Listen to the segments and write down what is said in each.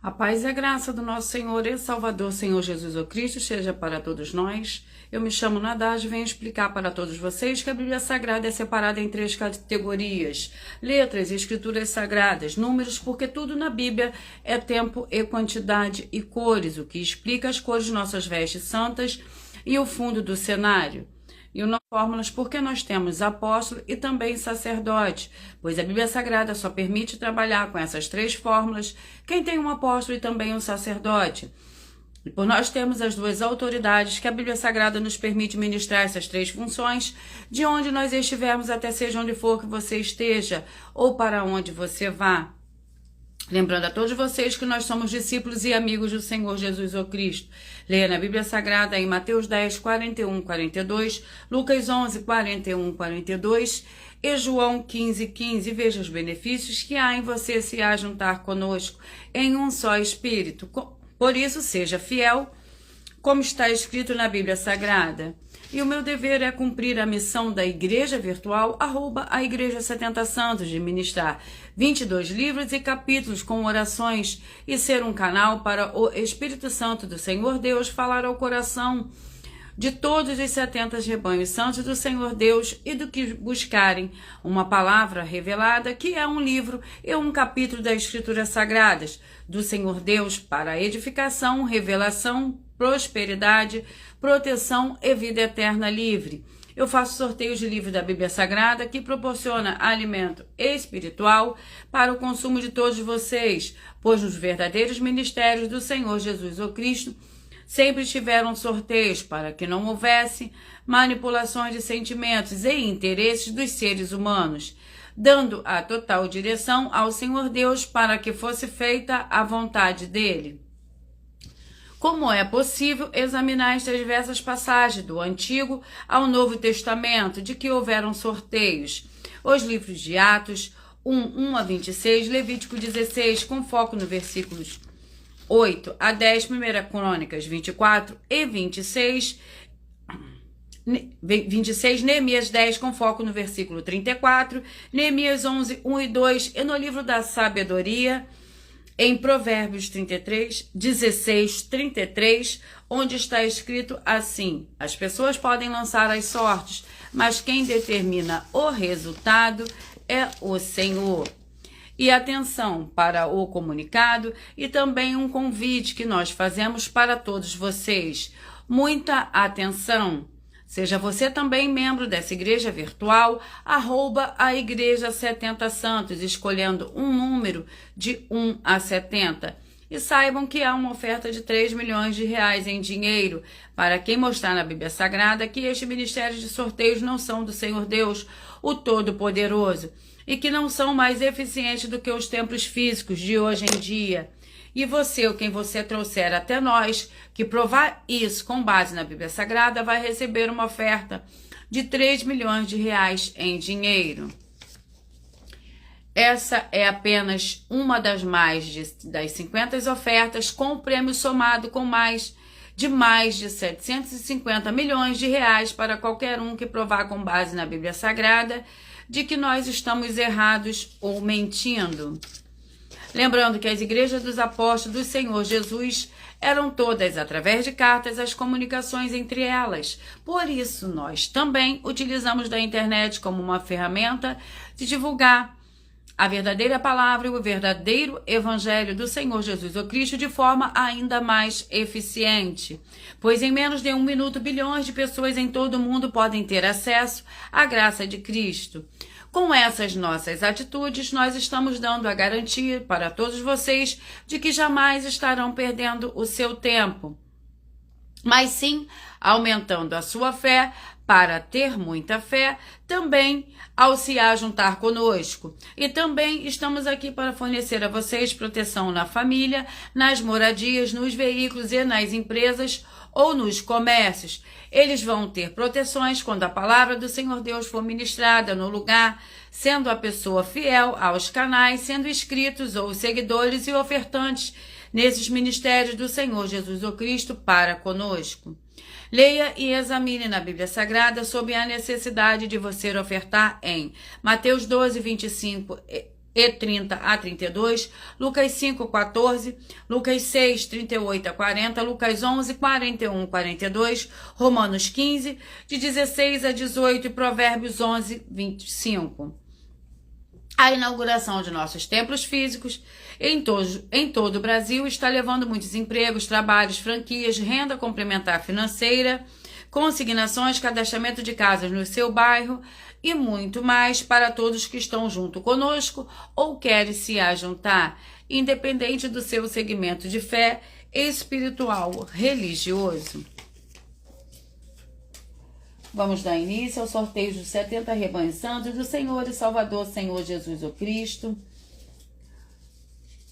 A paz e a graça do nosso Senhor e Salvador, Senhor Jesus o Cristo, seja para todos nós. Eu me chamo Nadage e venho explicar para todos vocês que a Bíblia Sagrada é separada em 3 categorias: letras, escrituras sagradas, números, porque tudo na Bíblia é tempo e quantidade, e cores, o que explica as cores de nossas vestes santas e o fundo do cenário. E fórmulas porque nós temos apóstolo e também sacerdote, pois a Bíblia Sagrada só permite trabalhar com essas 3 fórmulas quem tem um apóstolo e também um sacerdote. E por nós termos as 2 autoridades que a Bíblia Sagrada nos permite ministrar essas 3 funções, de onde nós estivermos, até seja onde for que você esteja, ou para onde você vá. Lembrando a todos vocês que nós somos discípulos e amigos do Senhor Jesus o Cristo. Leia na Bíblia Sagrada em Mateus 10, 41, 42, Lucas 11, 41, 42 e João 15, 15. Veja os benefícios que há em você se ajuntar conosco em um só Espírito. Por isso, seja fiel, como está escrito na Bíblia Sagrada. E o meu dever é cumprir a missão da Igreja Virtual, @ a Igreja 70 Santos, de ministrar 22 livros e capítulos com orações e ser um canal para o Espírito Santo do Senhor Deus falar ao coração de todos os 70 rebanhos santos do Senhor Deus e do que buscarem uma palavra revelada, que é um livro e um capítulo das Escrituras Sagradas do Senhor Deus para edificação, revelação, prosperidade, proteção e vida eterna livre. Eu faço sorteios de livros da Bíblia Sagrada que proporciona alimento espiritual para o consumo de todos vocês, pois nos verdadeiros ministérios do Senhor Jesus o Cristo sempre tiveram sorteios para que não houvesse manipulações de sentimentos e interesses dos seres humanos, dando a total direção ao Senhor Deus para que fosse feita a vontade dele. Como é possível examinar estas diversas passagens do Antigo ao Novo Testamento de que houveram sorteios? Os livros de Atos 1 a 26, Levítico 16, com foco no versículos 8 a 10, 1 Crônicas 24 e 26, Neemias 10, com foco no versículo 34, Neemias 11, 1 e 2, e no livro da sabedoria, em Provérbios 33, 16, 33, onde está escrito assim: as pessoas podem lançar as sortes, mas quem determina o resultado é o Senhor. E atenção para o comunicado e também um convite que nós fazemos para todos vocês. Muita atenção! Seja você também membro dessa igreja virtual, @ a Igreja 70 Santos, escolhendo um número de 1 a 70. E saibam que há uma oferta de 3 milhões de reais em dinheiro para quem mostrar na Bíblia Sagrada que este ministério de sorteios não são do Senhor Deus, o Todo-Poderoso, e que não são mais eficientes do que os templos físicos de hoje em dia. E você, ou quem você trouxer até nós, que provar isso com base na Bíblia Sagrada, vai receber uma oferta de 3 milhões de reais em dinheiro. Essa é apenas uma das das 50 ofertas, com o prêmio somado com mais de 750 milhões de reais para qualquer um que provar com base na Bíblia Sagrada de que nós estamos errados ou mentindo. Lembrando que as igrejas dos apóstolos do Senhor Jesus eram todas, através de cartas, as comunicações entre elas. Por isso, nós também utilizamos da internet como uma ferramenta de divulgar a verdadeira palavra e o verdadeiro evangelho do Senhor Jesus o Cristo de forma ainda mais eficiente. Pois em menos de 1 minuto, bilhões de pessoas em todo o mundo podem ter acesso à graça de Cristo. Com essas nossas atitudes, nós estamos dando a garantia para todos vocês de que jamais estarão perdendo o seu tempo, mas sim aumentando a sua fé para ter muita fé, também ao se ajuntar conosco. E também estamos aqui para fornecer a vocês proteção na família, nas moradias, nos veículos e nas empresas ou nos comércios. Eles vão ter proteções quando a palavra do Senhor Deus for ministrada no lugar, sendo a pessoa fiel aos canais, sendo inscritos ou seguidores e ofertantes nesses ministérios do Senhor Jesus o Cristo para conosco. Leia e examine na Bíblia Sagrada sobre a necessidade de você ofertar em Mateus 12, 25 e 30 a 32, Lucas 5, 14, Lucas 6, 38 a 40, Lucas 11, 41 a 42, Romanos 15, de 16 a 18 e Provérbios 11, 25. A inauguração de nossos templos físicos em todo o Brasil está levando muitos empregos, trabalhos, franquias, renda complementar financeira, consignações, cadastramento de casas no seu bairro e muito mais para todos que estão junto conosco ou querem se ajuntar, independente do seu segmento de fé espiritual, religioso. Vamos dar início ao sorteio dos 70 rebanhos santos do Senhor e Salvador, Senhor Jesus o Cristo.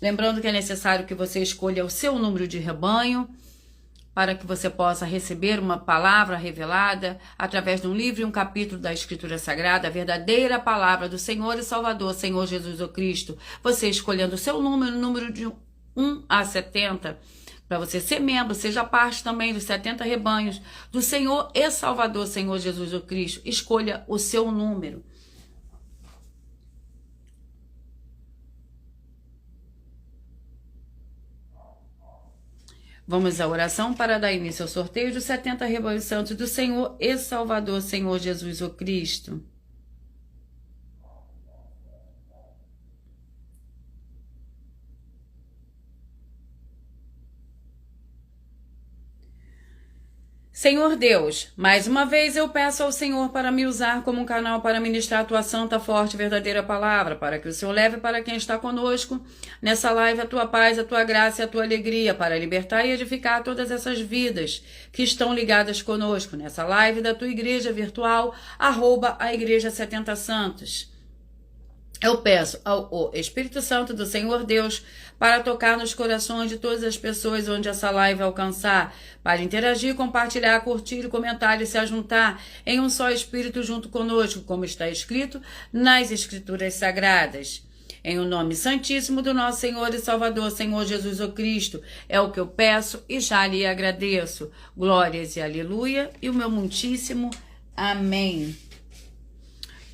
Lembrando que é necessário que você escolha o seu número de rebanho, para que você possa receber uma palavra revelada através de um livro e um capítulo da Escritura Sagrada, a verdadeira palavra do Senhor e Salvador, Senhor Jesus o Cristo. Você escolhendo o seu número de 1 a 70, para você ser membro, seja parte também dos 70 rebanhos do Senhor e Salvador, Senhor Jesus o Cristo. Escolha o seu número. Vamos à oração para dar início ao sorteio dos 70 rebanhos santos do Senhor e Salvador, Senhor Jesus o Cristo. Senhor Deus, mais uma vez eu peço ao Senhor para me usar como um canal para ministrar a tua santa, forte e verdadeira palavra, para que o Senhor leve para quem está conosco nessa live a tua paz, a tua graça e a tua alegria, para libertar e edificar todas essas vidas que estão ligadas conosco nessa live da tua igreja virtual, @a Igreja 70 Santos. Eu peço ao Espírito Santo do Senhor Deus para tocar nos corações de todas as pessoas onde essa live alcançar, para interagir, compartilhar, curtir, comentar e se ajuntar em um só Espírito junto conosco, como está escrito nas Escrituras Sagradas. Em o nome santíssimo do nosso Senhor e Salvador, Senhor Jesus o Cristo, é o que eu peço e já lhe agradeço. Glórias e aleluia e o meu muitíssimo amém.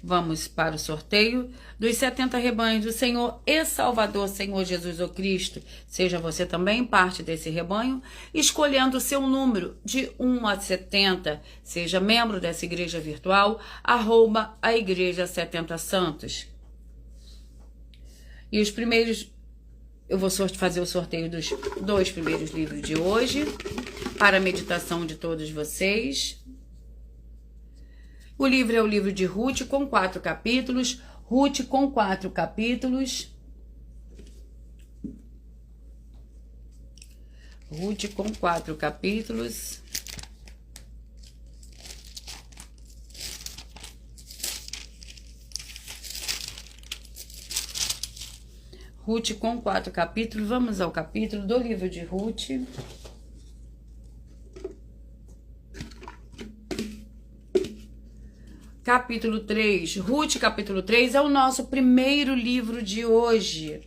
Vamos para o sorteio dos 70 rebanhos do Senhor e Salvador, Senhor Jesus o Cristo. Seja você também parte desse rebanho, escolhendo o seu número de 1 a 70. Seja membro dessa igreja virtual, @a Igreja 70 Santos. E os primeiros, eu vou fazer o sorteio dos 2 primeiros livros de hoje, para a meditação de todos vocês. O livro é o livro de Ruth, com 4 capítulos. Ruth com 4 capítulos. Ruth com 4 capítulos. Ruth com 4 capítulos. Vamos ao capítulo do livro de Ruth. Capítulo 3, Ruth, capítulo 3, é o nosso primeiro livro de hoje.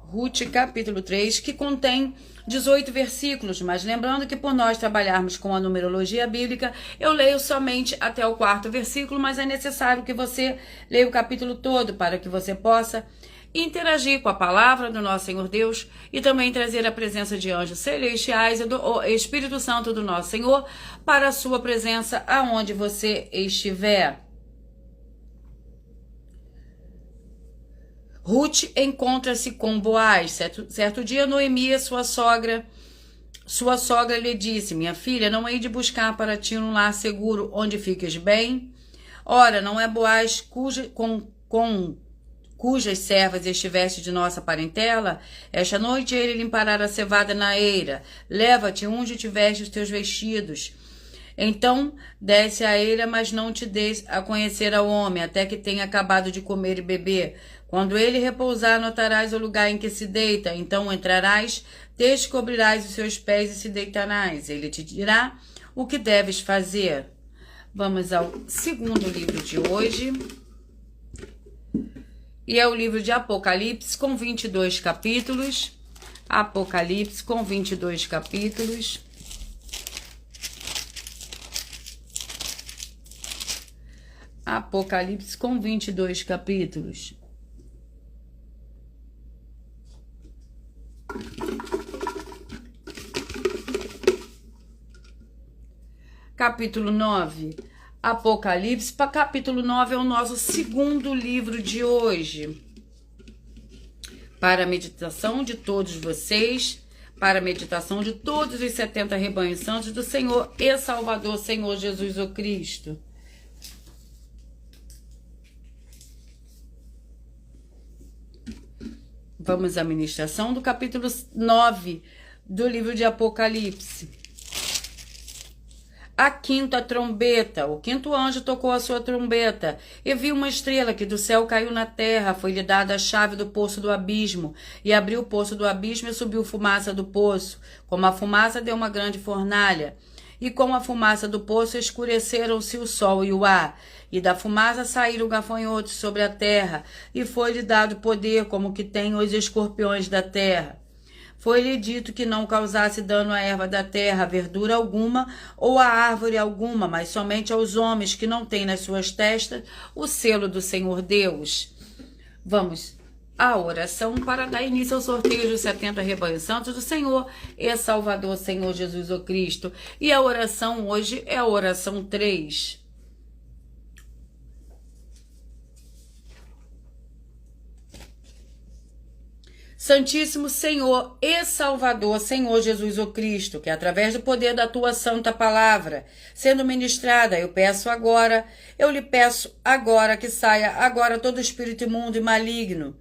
Ruth, capítulo 3, que contém 18 versículos, mas lembrando que por nós trabalharmos com a numerologia bíblica, eu leio somente até o 4º versículo, mas é necessário que você leia o capítulo todo para que você possa interagir com a palavra do nosso Senhor Deus e também trazer a presença de anjos celestiais e do Espírito Santo do nosso Senhor para a sua presença aonde você estiver. Ruth encontra-se com Boaz. Certo dia, Noemi, sua sogra lhe disse: minha filha, não hei de buscar para ti um lar seguro onde fiques bem? Ora, não é Boaz cujas servas estiveste de nossa parentela? Esta noite ele limpará a cevada na eira. Leva-te, unge-te, veste os teus vestidos. Então desce a eira, mas não te des a conhecer ao homem, até que tenha acabado de comer e beber. Quando ele repousar, notarás o lugar em que se deita. Então entrarás, descobrirás os seus pés e se deitarás. Ele te dirá o que deves fazer. Vamos ao 2º livro de hoje. E é o livro de Apocalipse, com 22 capítulos. Apocalipse, com 22 capítulos. Apocalipse com 22 capítulos. Capítulo 9. Apocalipse, capítulo 9 é o nosso segundo livro de hoje. Para a meditação de todos vocês, para a meditação de todos os 70 rebanhos santos do Senhor e Salvador, Senhor Jesus o Cristo. Vamos à ministração do capítulo 9 do livro de Apocalipse. A quinta trombeta, o quinto anjo tocou a sua trombeta, e viu uma estrela que do céu caiu na terra, foi-lhe dada a chave do poço do abismo, e abriu o poço do abismo e subiu fumaça do poço, como a fumaça deu uma grande fornalha, e com a fumaça do poço escureceram-se o sol e o ar, e da fumaça saíram gafanhotos sobre a terra, e foi-lhe dado poder como que tem os escorpiões da terra. Foi-lhe dito que não causasse dano à erva da terra, verdura alguma, ou a árvore alguma, mas somente aos homens que não têm nas suas testas o selo do Senhor Deus. Vamos à oração para dar início ao sorteio dos 70 rebanhos santos do Senhor e Salvador, Senhor Jesus o Cristo. E a oração hoje é a oração 3. Santíssimo Senhor e Salvador, Senhor Jesus o Cristo, que através do poder da tua santa palavra, sendo ministrada, eu lhe peço agora que saia agora todo espírito imundo e maligno,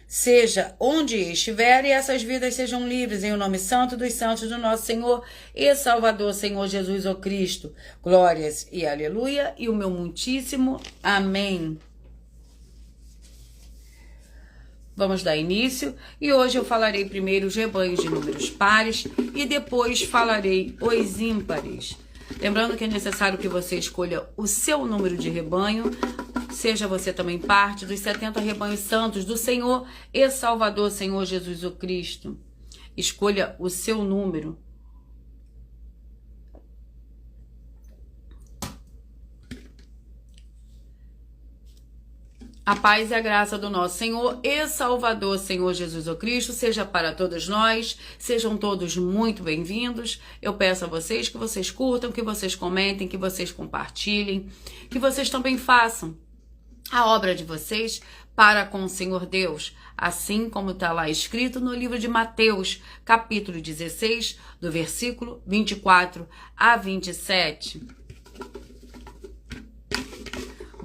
seja onde estiver, e essas vidas sejam livres, em o nome santo dos santos do nosso Senhor e Salvador, Senhor Jesus o Cristo. Glórias e aleluia, e o meu muitíssimo amém. Vamos dar início, e hoje eu falarei primeiro os rebanhos de números pares e depois falarei os ímpares. Lembrando que é necessário que você escolha o seu número de rebanho, seja você também parte dos 70 rebanhos santos do Senhor e Salvador, Senhor Jesus o Cristo. Escolha o seu número. A paz e a graça do nosso Senhor e Salvador, Senhor Jesus o Cristo, seja para todos nós, sejam todos muito bem-vindos. Eu peço a vocês que vocês curtam, que vocês comentem, que vocês compartilhem, que vocês também façam a obra de vocês para com o Senhor Deus, assim como está lá escrito no livro de Mateus, capítulo 16, do versículo 24 a 27.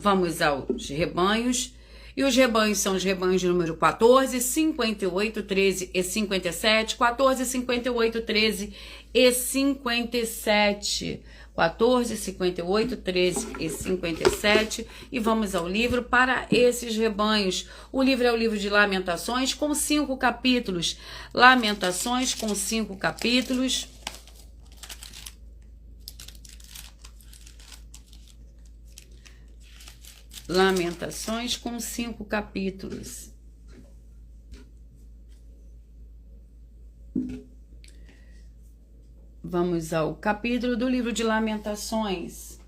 Vamos aos rebanhos. E os rebanhos são os rebanhos de número 14, 58, 13 e 57. 14, 58, 13 e 57. 14, 58, 13 e 57. E vamos ao livro para esses rebanhos. O livro é o livro de Lamentações com 5 capítulos. Lamentações com 5 capítulos. Lamentações com 5 capítulos. Vamos ao capítulo do livro de Lamentações.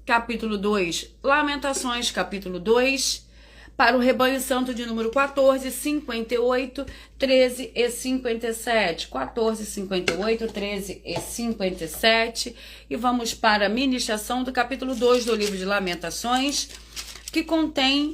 Capítulo 2. Lamentações, capítulo 2. Para o rebanho santo de número 14, 58, 13 e 57. 14, 58, 13 e 57. E vamos para a ministração do capítulo 2 do livro de Lamentações, que contém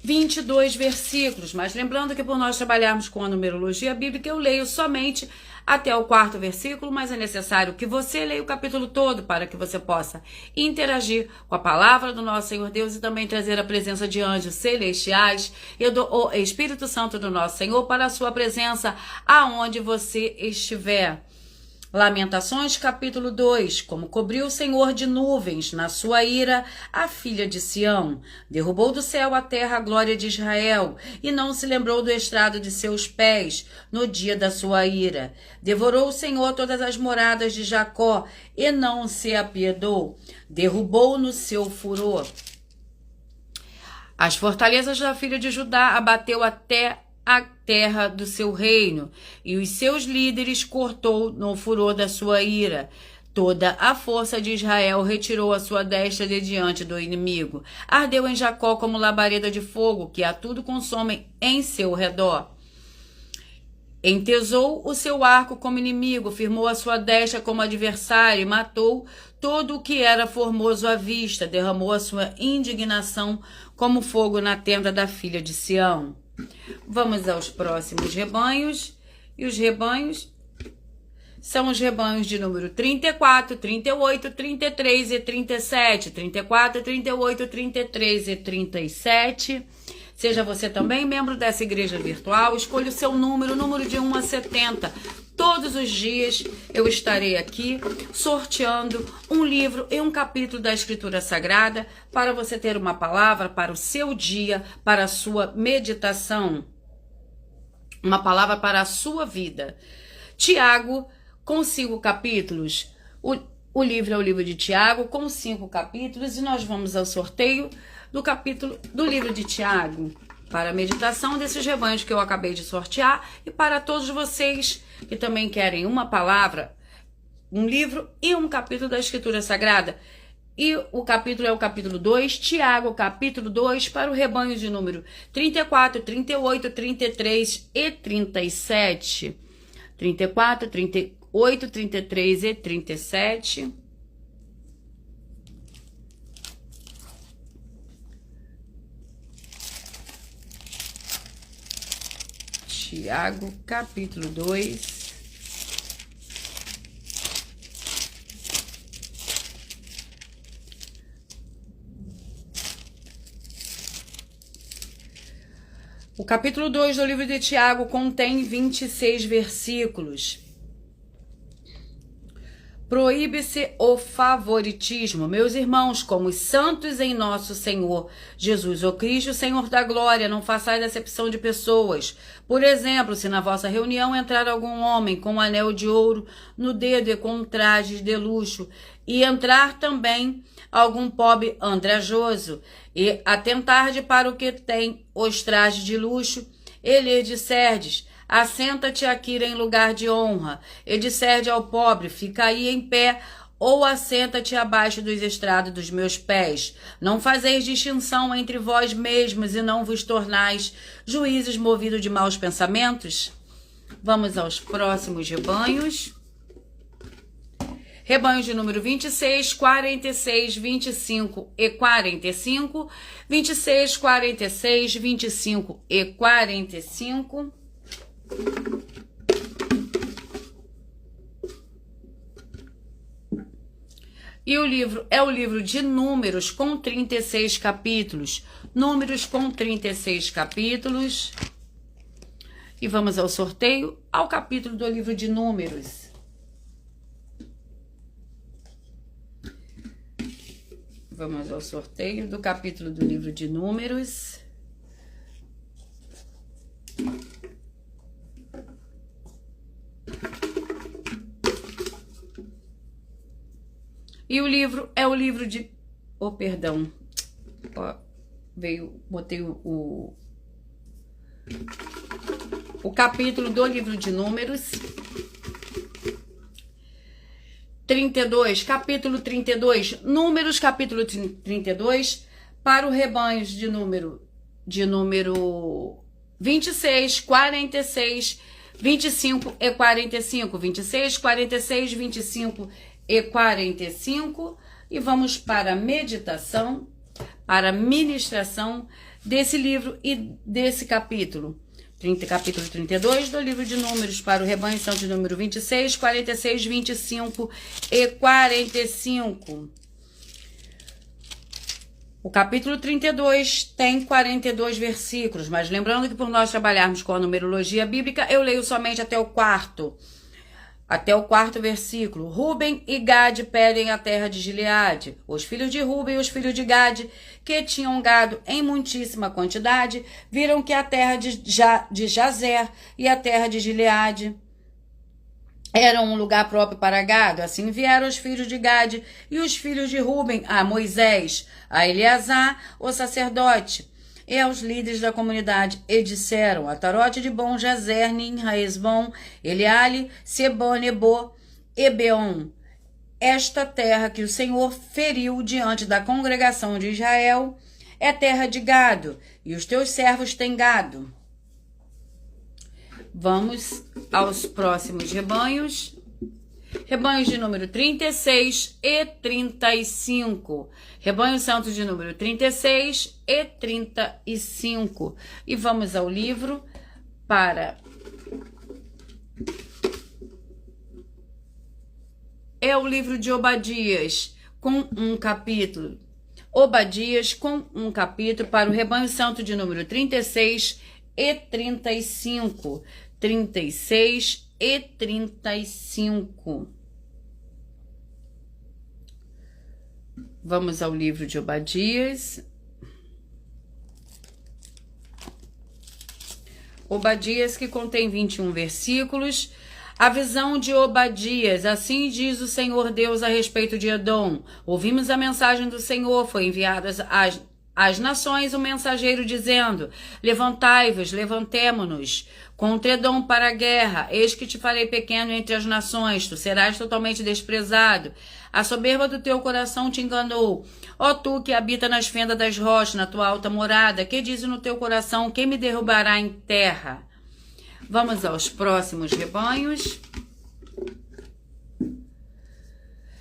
22 versículos. Mas lembrando que por nós trabalharmos com a numerologia bíblica, eu leio somente até o 4º versículo, mas é necessário que você leia o capítulo todo para que você possa interagir com a palavra do nosso Senhor Deus e também trazer a presença de anjos celestiais e do Espírito Santo do nosso Senhor para a sua presença aonde você estiver. Lamentações, capítulo 2. Como cobriu o Senhor de nuvens na sua ira a filha de Sião. Derrubou do céu a terra a glória de Israel, e não se lembrou do estrado de seus pés no dia da sua ira. Devorou o Senhor todas as moradas de Jacó, e não se apiedou. Derrubou no seu furor as fortalezas da filha de Judá, abateu até terra do seu reino, e os seus líderes cortou no furor da sua ira. Toda a força de Israel retirou a sua destra de diante do inimigo. Ardeu em Jacó como labareda de fogo, que a tudo consome em seu redor. Entesou o seu arco como inimigo, firmou a sua destra como adversário e matou todo o que era formoso à vista, derramou a sua indignação como fogo na tenda da filha de Sião. Vamos aos próximos rebanhos, e os rebanhos são os rebanhos de número 34, 38, 33 e 37. 34, 38, 33 e 37. Seja você também membro dessa igreja virtual, escolha o seu número de 1 a 70. Todos os dias eu estarei aqui sorteando um livro e um capítulo da Escritura Sagrada para você ter uma palavra para o seu dia, para a sua meditação. Uma palavra para a sua vida. Tiago, com 5 capítulos. O livro é o livro de Tiago, com 5 capítulos, e nós vamos ao sorteio do capítulo do livro de Tiago, para a meditação desses rebanhos que eu acabei de sortear, e para todos vocês que também querem uma palavra, um livro e um capítulo da Escritura Sagrada. E o capítulo é o capítulo 2, Tiago, capítulo 2, para o rebanho de número 34, 38, 33 e 37. 34, 38, 33 e 37. Tiago, capítulo 2. O capítulo 2 do livro de Tiago contém 26 versículos. Proíbe-se o favoritismo, meus irmãos, como os santos em nosso Senhor Jesus, o Cristo, Senhor da glória, não façais acepção de pessoas. Por exemplo, se na vossa reunião entrar algum homem com um anel de ouro no dedo e com trajes de luxo, e entrar também algum pobre andrajoso, e atentar-de para o que tem os trajes de luxo, e lhe disserdes: assenta-te aqui em lugar de honra, e disserde ao pobre: fica aí em pé, ou assenta-te abaixo dos estrados dos meus pés. Não fazeis distinção entre vós mesmos, e não vos tornais juízes movidos de maus pensamentos? Vamos aos próximos rebanhos. Rebanhos de número 26, 46, 25 e 45. 26, 46, 25 e 45. E o livro é o livro de Números, com 36 capítulos. Números com 36 capítulos. E vamos ao sorteio, ao capítulo do livro de Números. Vamos ao sorteio do capítulo do livro de Números. E o livro é o livro de... Oh, perdão. Ó, botei o capítulo do livro de Números. 32, capítulo 32. Números, capítulo 32, para o rebanho de número 26, 46, 25 e 45. 26, 46, 25 e 45. E vamos para a meditação, para a ministração desse livro e desse capítulo. Capítulo 32 do livro de Números, para o rebanho são de número 26, 46, 25 e 45. O capítulo 32 tem 42 versículos, mas lembrando que por nós trabalharmos com a numerologia bíblica, eu leio somente até o quarto versículo. Ruben e Gade pedem a terra de Gileade. Os filhos de Ruben e os filhos de Gade, que tinham gado em muitíssima quantidade, viram que a terra de Jazer e a terra de Gileade eram um lugar próprio para gado. Assim vieram os filhos de Gade e os filhos de Ruben a Moisés, a Eleazar, o sacerdote, e aos líderes da comunidade, e disseram: Atarote de Bom, Jazer, Nin, Raesbon, Eliale, Sebon, Nebo, Ebeon. Esta terra que o Senhor feriu diante da congregação de Israel é terra de gado, e os teus servos têm gado. Vamos aos próximos rebanhos. Rebanhos de número 36 e 35. Rebanho santo de número 36 e 35. E vamos ao livro para... É o livro de Obadias, com um capítulo. Obadias, com um capítulo, para o rebanho santo de número 36 e 35. 36 e 35. Vamos ao livro de Obadias. Obadias, que contém 21 versículos. A visão de Obadias: assim diz o Senhor Deus a respeito de Edom. Ouvimos a mensagem do Senhor, foi enviada às nações um mensageiro dizendo: levantai-vos, levantemo-nos contra Edom para a guerra. Eis que te farei pequeno entre as nações, tu serás totalmente desprezado. A soberba do teu coração te enganou. Ó tu que habita nas fendas das rochas, na tua alta morada, que diz no teu coração: quem me derrubará em terra? Vamos aos próximos rebanhos.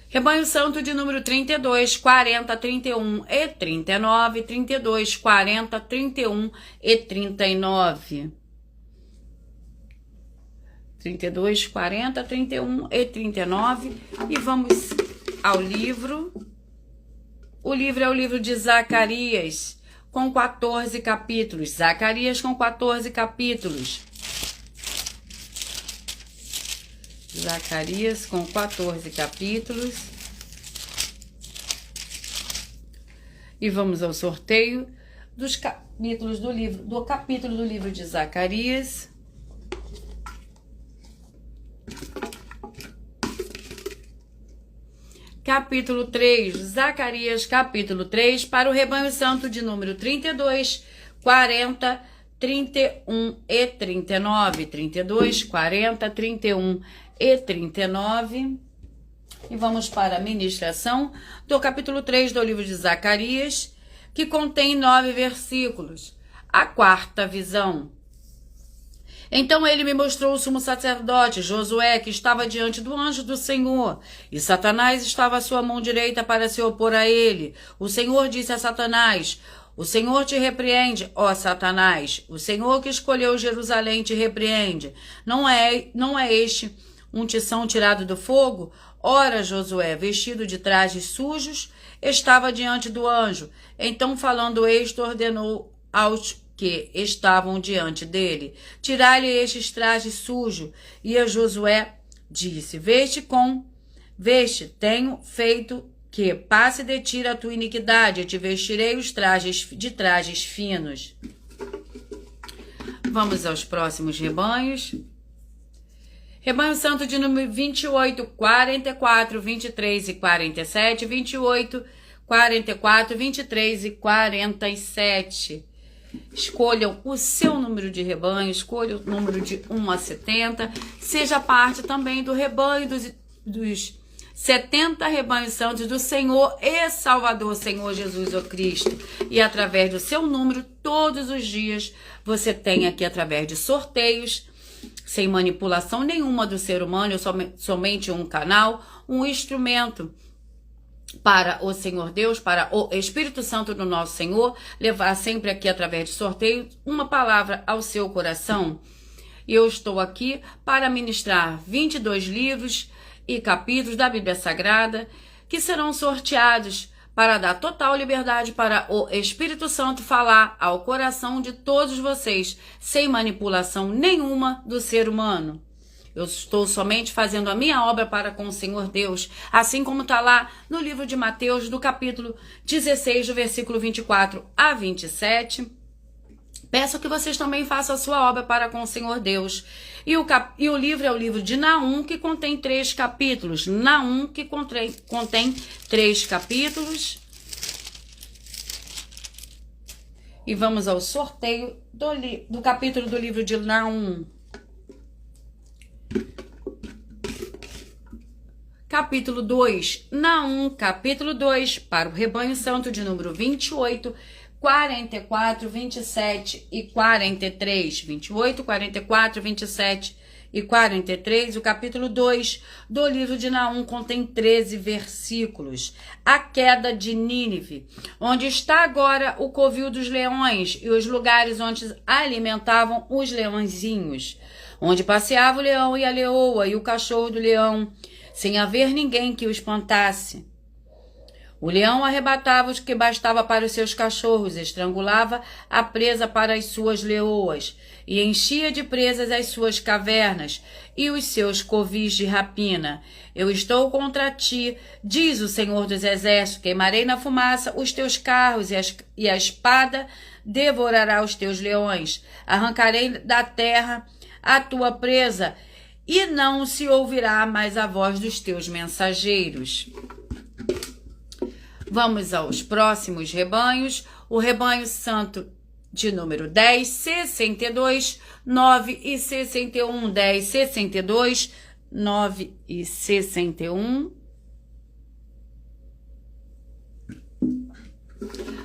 Rebanho santo de número 32, 40, 31 e 39, 32, 40, 31 e 39. 32, 40, 31 e 39. E vamos ao livro. O livro é o livro de Zacarias, com 14 capítulos. Zacarias com 14 capítulos. Zacarias com 14 capítulos. E vamos ao sorteio dos capítulos do livro, do capítulo do livro de Zacarias. Capítulo 3, Zacarias, capítulo 3, para o rebanho santo de número 32, 40, 31 e 39. 32, 40, 31 e 39. E vamos para a ministração do capítulo 3 do livro de Zacarias, que contém 9 versículos. A quarta visão. Então ele me mostrou o sumo sacerdote, Josué, que estava diante do anjo do Senhor, e Satanás estava à sua mão direita para se opor a ele. O Senhor disse a Satanás: o Senhor te repreende, ó Satanás. O Senhor que escolheu Jerusalém te repreende. Não é este um tição tirado do fogo? Ora, Josué, vestido de trajes sujos, estava diante do anjo. Então, falando este, ordenou aos que estavam diante dele: tirai-lhe estes trajes sujos. E a Josué disse: Veste, tenho feito que passe de ti a tua iniquidade, eu te vestirei os trajes finos. Vamos aos próximos rebanhos. Rebanho santo de número 28, 44, 23 e 47, 28, 44, 23 e 47. Escolham o seu número de rebanho, escolha o número de 1 a 70, seja parte também do rebanho dos 70 rebanhos santos do Senhor e Salvador, Senhor Jesus o Cristo. E através do seu número, todos os dias, você tem aqui, através de sorteios, sem manipulação nenhuma do ser humano, somente um canal, um instrumento para o Senhor Deus, para o Espírito Santo do nosso Senhor, levar sempre aqui através de sorteio uma palavra ao seu coração. E eu estou aqui para ministrar 22 livros e capítulos da Bíblia Sagrada que serão sorteados para dar total liberdade para o Espírito Santo falar ao coração de todos vocês, sem manipulação nenhuma do ser humano. Eu estou somente fazendo a minha obra para com o Senhor Deus, assim como está lá no livro de Mateus, do capítulo 16, do versículo 24 a 27. Peço que vocês também façam a sua obra para com o Senhor Deus. E o livro é o livro de Naum, que contém 3 capítulos. Naum, que contém 3 capítulos. E vamos ao sorteio do capítulo do livro de Naum. Capítulo 2, Naum, capítulo 2, para o rebanho santo de número 28, 44, 27 e 43. 28, 44, 27 e 43. O capítulo 2 do livro de Naum contém 13 versículos. A queda de Nínive, onde está agora o covil dos leões e os lugares onde alimentavam os leõezinhos, onde passeava o leão e a leoa e o cachorro do leão, sem haver ninguém que o espantasse. O leão arrebatava os que bastava para os seus cachorros, estrangulava a presa para as suas leoas, e enchia de presas as suas cavernas e os seus covis de rapina. Eu estou contra ti, diz o Senhor dos Exércitos, queimarei na fumaça os teus carros, e a espada devorará os teus leões. Arrancarei da terra a tua presa, e não se ouvirá mais a voz dos teus mensageiros. Vamos aos próximos rebanhos. O rebanho santo de número 10, 62, 9 e 61. 10, 62, 9 e 61.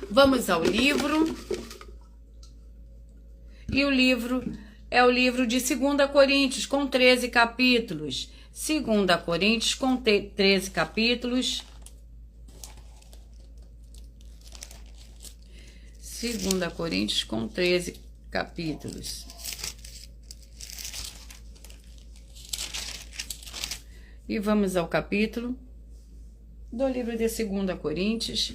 Vamos ao livro. E o livro é o livro de 2 Coríntios, com 13 capítulos. 2 Coríntios, com 13 capítulos. 2 Coríntios, com 13 capítulos. E vamos ao capítulo do livro de 2 Coríntios.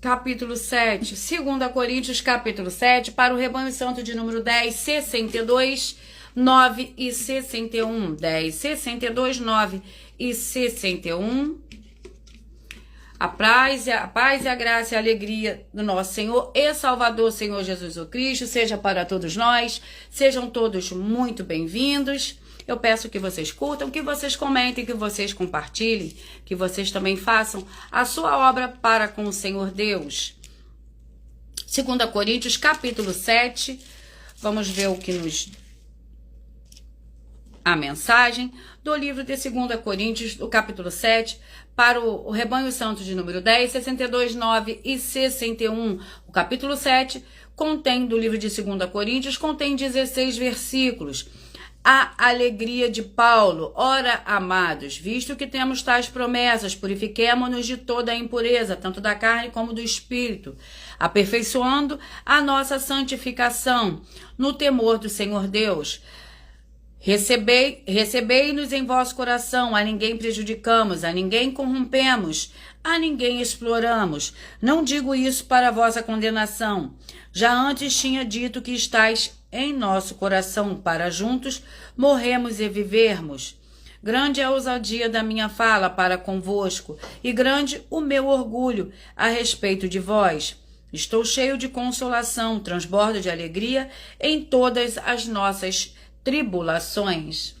Capítulo 7, 2 Coríntios, capítulo 7, para o rebanho santo de número 10, 62, 9 e 61. 10, 62, 9 e 61. A paz e a graça e a alegria do nosso Senhor e Salvador, Senhor Jesus o Cristo, seja para todos nós. Sejam todos muito bem-vindos. Eu peço que vocês curtam, que vocês comentem, que vocês compartilhem, que vocês também façam a sua obra para com o Senhor Deus. 2 Coríntios, capítulo 7. Vamos ver o que nos... A mensagem do livro de 2 Coríntios, do capítulo 7, para o rebanho santo de número 10, 62, 9 e 61. O capítulo 7 contém, do livro de 2 Coríntios, contém 16 versículos. A alegria de Paulo. Ora, amados, visto que temos tais promessas, purifiquemo-nos de toda a impureza, tanto da carne como do espírito, aperfeiçoando a nossa santificação no temor do Senhor Deus. Recebei-nos em vosso coração, a ninguém prejudicamos, a ninguém corrompemos, a ninguém exploramos. Não digo isso para a vossa condenação. Já antes tinha dito que estáis em nosso coração, para juntos morrermos e vivermos. Grande é a ousadia da minha fala para convosco, e grande o meu orgulho a respeito de vós. Estou cheio de consolação, transbordo de alegria em todas as nossas tribulações.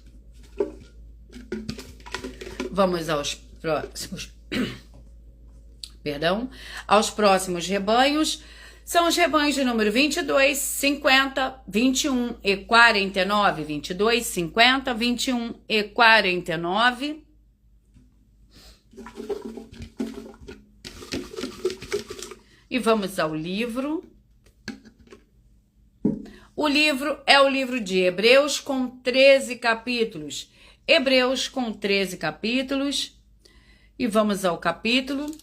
Vamos aos próximos. Aos próximos rebanhos. São os rebanhos de número 22, 50, 21 e 49. 22, 50, 21 e 49. E vamos ao livro. O livro é o livro de Hebreus, com 13 capítulos. Hebreus, com 13 capítulos. E vamos ao capítulo.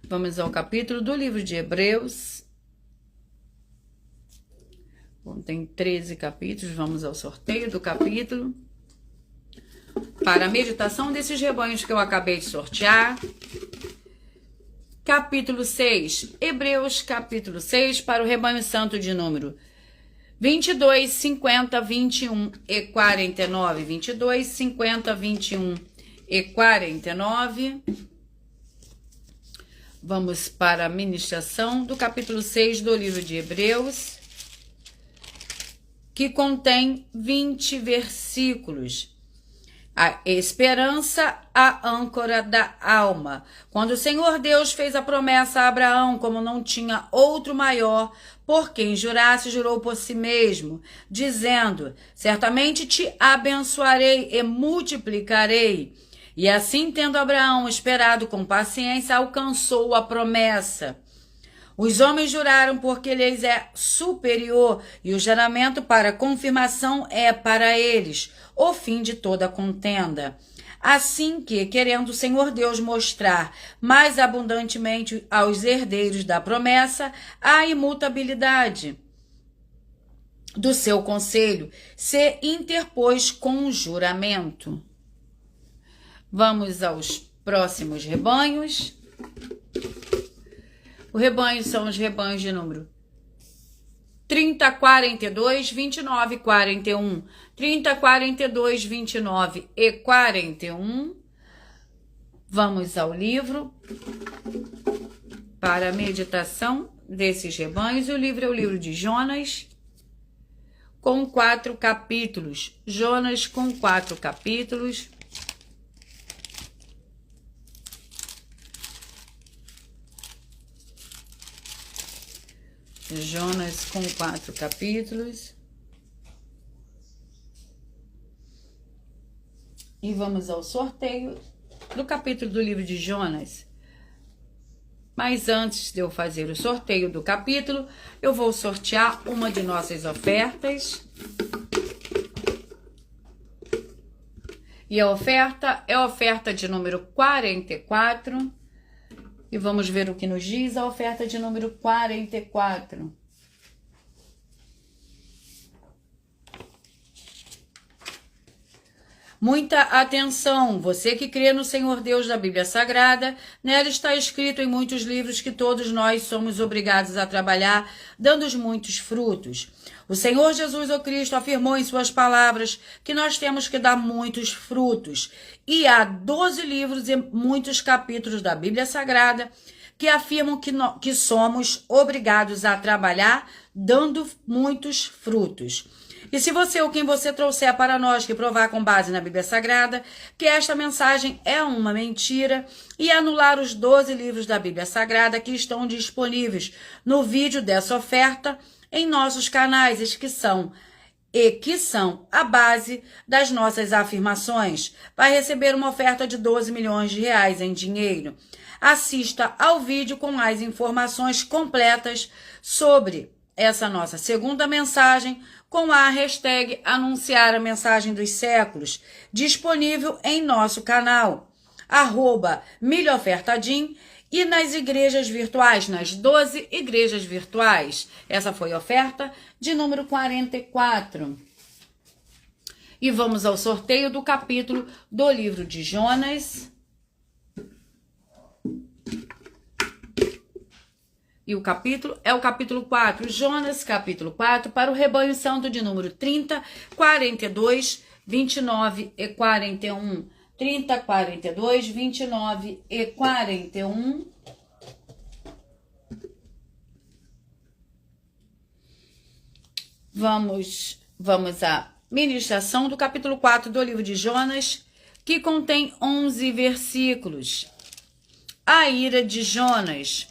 Vamos ao capítulo do livro de Hebreus. Tem 13 capítulos. Vamos ao sorteio do capítulo. Para a meditação desses rebanhos que eu acabei de sortear. Capítulo 6. Hebreus, capítulo 6, para o rebanho santo de número 22, 50, 21 e 49. 22, 50, 21 e 49. Vamos para a ministração do capítulo 6 do livro de Hebreus, que contém 20 versículos. A esperança, a âncora da alma. Quando o Senhor Deus fez a promessa a Abraão, como não tinha outro maior, por quem jurasse, jurou por si mesmo, dizendo: certamente te abençoarei e multiplicarei. E assim, tendo Abraão esperado com paciência, alcançou a promessa. Os homens juraram porque lhes é superior, e o juramento para confirmação é para eles, o fim de toda contenda. Assim que, querendo o Senhor Deus mostrar mais abundantemente aos herdeiros da promessa a imutabilidade do seu conselho, se interpôs com juramento. Vamos aos próximos rebanhos. O rebanho são os rebanhos de número 30, 42, 29 e 41. 30, 42, 29 e 41. Vamos ao livro para a meditação desses rebanhos. O livro é o livro de Jonas, com 4 capítulos. Jonas com 4 capítulos. Jonas com 4 capítulos. E vamos ao sorteio do capítulo do livro de Jonas. Mas antes de eu fazer o sorteio do capítulo, eu vou sortear uma de nossas ofertas. E a oferta é a oferta de número 44. E vamos ver o que nos diz a oferta de número 44. Muita atenção, você que crê no Senhor Deus da Bíblia Sagrada, nela está escrito em muitos livros que todos nós somos obrigados a trabalhar, dando muitos frutos. O Senhor Jesus o Cristo afirmou em suas palavras que nós temos que dar muitos frutos. E há 12 livros e muitos capítulos da Bíblia Sagrada que afirmam que somos obrigados a trabalhar, dando muitos frutos. E se você ou quem você trouxer para nós que provar com base na Bíblia Sagrada que esta mensagem é uma mentira e anular os 12 livros da Bíblia Sagrada que estão disponíveis no vídeo dessa oferta em nossos canais, que são a base das nossas afirmações, vai receber uma oferta de 12 milhões de reais em dinheiro. Assista ao vídeo com as informações completas sobre essa nossa segunda mensagem, com a hashtag Anunciar a Mensagem dos Séculos, disponível em nosso canal, @milhaofertadim, e nas igrejas virtuais, nas 12 igrejas virtuais. Essa foi a oferta de número 44. E vamos ao sorteio do capítulo do livro de Jonas. E o capítulo é o capítulo 4, Jonas, capítulo 4, para o rebanho santo de número 30, 42, 29 e 41. 30, 42, 29 e 41. Vamos à ministração do capítulo 4 do livro de Jonas, que contém 11 versículos. A ira de Jonas.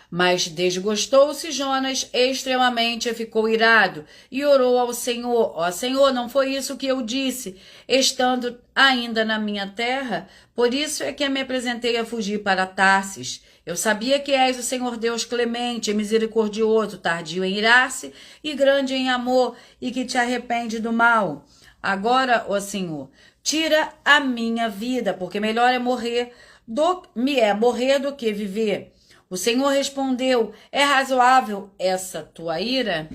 Mas desgostou-se Jonas extremamente e ficou irado, e orou ao Senhor: ó Senhor, não foi isso que eu disse, estando ainda na minha terra? Por isso é que me apresentei a fugir para Tarsis. Eu sabia que és o Senhor Deus clemente e misericordioso, tardio em irar-se e grande em amor, e que te arrepende do mal. Agora, ó Senhor, tira a minha vida, porque melhor é morrer do que viver. O Senhor respondeu: é razoável essa tua ira?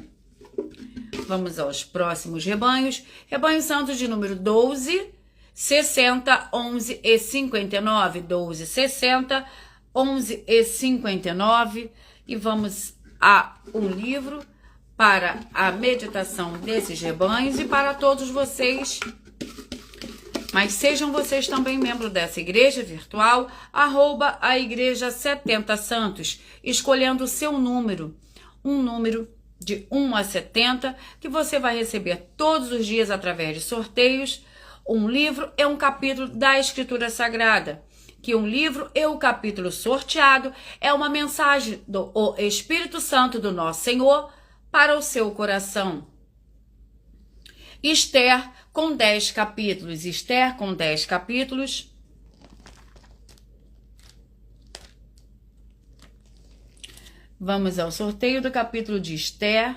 Vamos aos próximos rebanhos. Rebanho santo de número 12, 60, 11 e 59. 12, 60, 11 e 59. E vamos a um livro para a meditação desses rebanhos e para todos vocês. Mas sejam vocês também membros dessa igreja virtual, @a igreja 70 Santos, escolhendo o seu número, um número de 1 a 70, que você vai receber todos os dias através de sorteios. Um livro é um capítulo da Escritura Sagrada, que um livro e o capítulo sorteado é uma mensagem do Espírito Santo do nosso Senhor para o seu coração. Esther com 10 capítulos. Esther com 10 capítulos. Vamos ao sorteio do capítulo de Esther.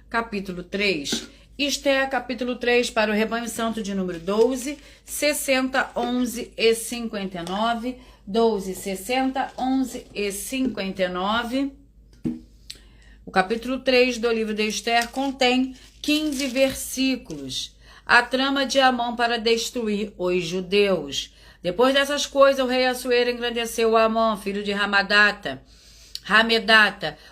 Capítulo 3. Esther, capítulo 3, para o rebanho santo de número 12, 60, 11 e 59. 12, 60, 11 e 59. O capítulo 3 do livro de Esther contém 15 versículos. A trama de Amon para destruir os judeus. Depois dessas coisas, o rei Assuero engrandeceu Amon, filho de Hamedata,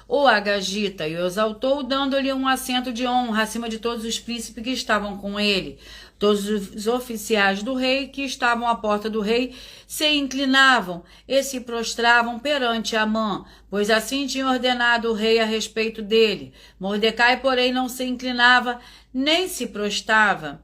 o Agagita, e o exaltou, dando-lhe um assento de honra acima de todos os príncipes que estavam com ele. Todos os oficiais do rei que estavam à porta do rei se inclinavam e se prostravam perante Amã, pois assim tinha ordenado o rei a respeito dele. Mordecai, porém, não se inclinava nem se prostrava.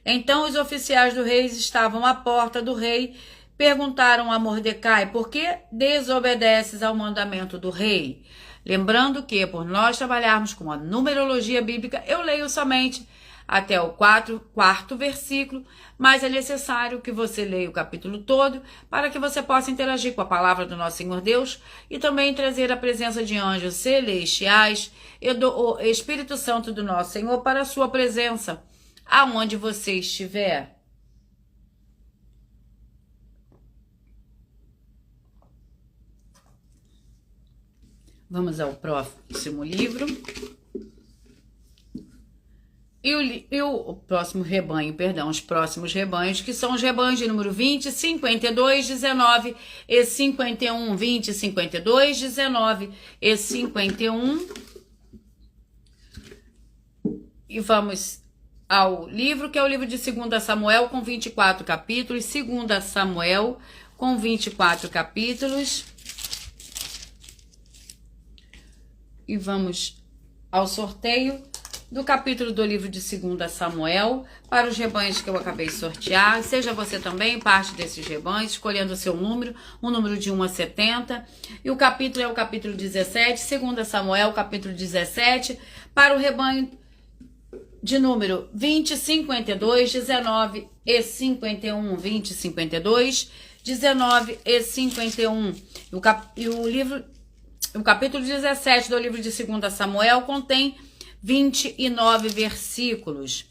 Então os oficiais do rei estavam à porta do rei, perguntaram a Mordecai: por que desobedeces ao mandamento do rei? Lembrando que, por nós trabalharmos com a numerologia bíblica, eu leio somente até o quarto versículo, mas é necessário que você leia o capítulo todo para que você possa interagir com a palavra do nosso Senhor Deus e também trazer a presença de anjos celestiais e do Espírito Santo do nosso Senhor para a sua presença, aonde você estiver. Vamos ao próximo livro. E o próximo rebanho, perdão, os próximos rebanhos, que são os rebanhos de número 20, 52, 19 e 51. 20, 52, 19 e 51. E vamos ao livro, que é o livro de 2 Samuel, com 24 capítulos. 2 Samuel, com 24 capítulos. E vamos ao sorteio do capítulo do livro de 2 Samuel para os rebanhos que eu acabei de sortear. Seja você também parte desses rebanhos, escolhendo o seu número, um número de 1 a 70. E o capítulo é o capítulo 17, 2 Samuel, capítulo 17, para o rebanho de número 20, 52, 19 e 51. 20, 52, 19 e 51. O capítulo 17 do livro de 2 Samuel contém 29 versículos.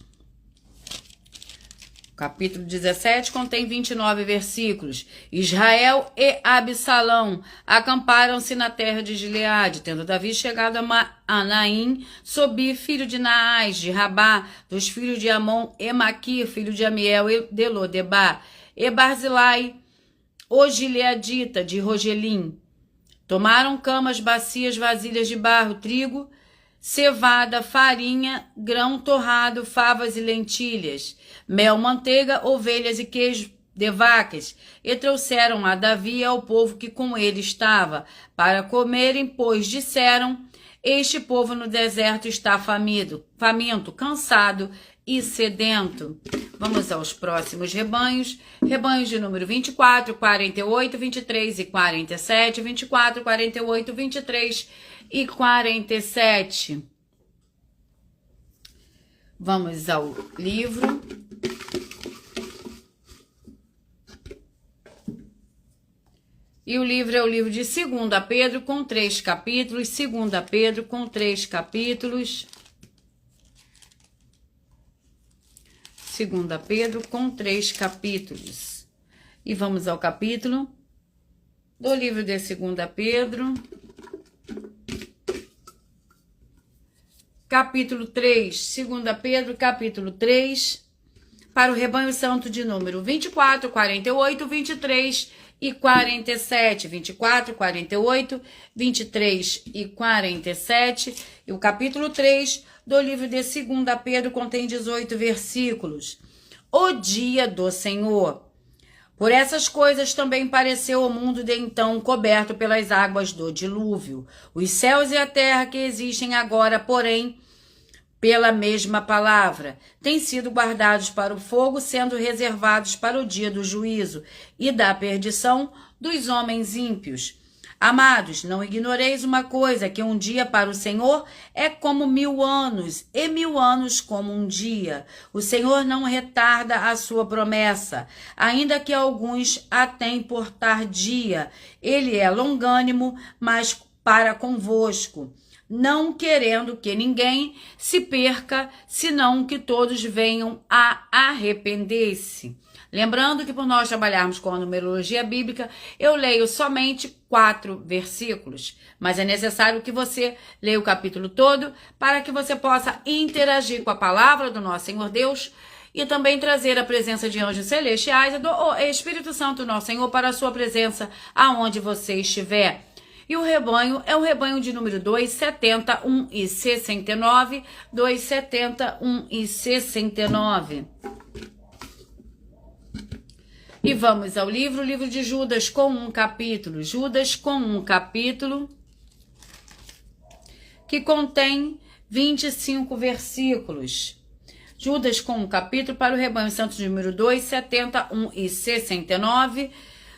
O capítulo 17 contém 29 versículos. Israel e Absalão acamparam-se na terra de Gileade, tendo Davi chegado a Naim, Sobi, filho de Naás, de Rabá, dos filhos de Amon, e Maqui, filho de Amiel, e de Lodebá, e Barzilai, o Gileadita, de Rogelim. Tomaram camas, bacias, vasilhas de barro, trigo, cevada, farinha, grão torrado, favas e lentilhas, mel, manteiga, ovelhas e queijo de vacas, e trouxeram a Davi e ao povo que com ele estava, para comerem, pois disseram: este povo no deserto está faminto, cansado e sedento. Vamos aos próximos rebanhos. Rebanhos de número 24, 48, 23 e 47. 24, 48, 23 e 47. Vamos ao livro. E o livro é o livro de 2 Pedro, com 3 capítulos. 2 Pedro, com 3 capítulos. 2 Pedro, com 3 capítulos. E vamos ao capítulo do livro de 2 Pedro. Capítulo 3. 2 Pedro, capítulo 3. Para o rebanho santo de número 24, 48, 23 e 47. 24, 48, 23 e 47. E o capítulo 3 do livro de 2 Pedro contém 18 versículos. o dia do Senhor. Por essas coisas também pareceu o mundo de então coberto pelas águas do dilúvio. Os céus e a terra que existem agora, porém, pela mesma palavra, têm sido guardados para o fogo, sendo reservados para o dia do juízo e da perdição dos homens ímpios. Amados, não ignoreis uma coisa, que um dia para o Senhor é como 1000 anos, e 1000 anos como um dia. O Senhor não retarda a sua promessa, ainda que alguns a tenham por tardia. Ele é longânimo, mas para convosco, não querendo que ninguém se perca, senão que todos venham a arrepender-se. Lembrando que por nós trabalharmos com a numerologia bíblica, eu leio somente 4 versículos, mas é necessário que você leia o capítulo todo para que você possa interagir com a palavra do nosso Senhor Deus e também trazer a presença de anjos celestiais e do Espírito Santo, nosso Senhor, para a sua presença aonde você estiver. E o rebanho é o rebanho de número 271 e 69, 271 e 69. E vamos ao livro, o livro de Judas com um capítulo. Judas com um capítulo que contém 25 versículos. Judas com um capítulo para o rebanho santo de número 2, 71 e 69.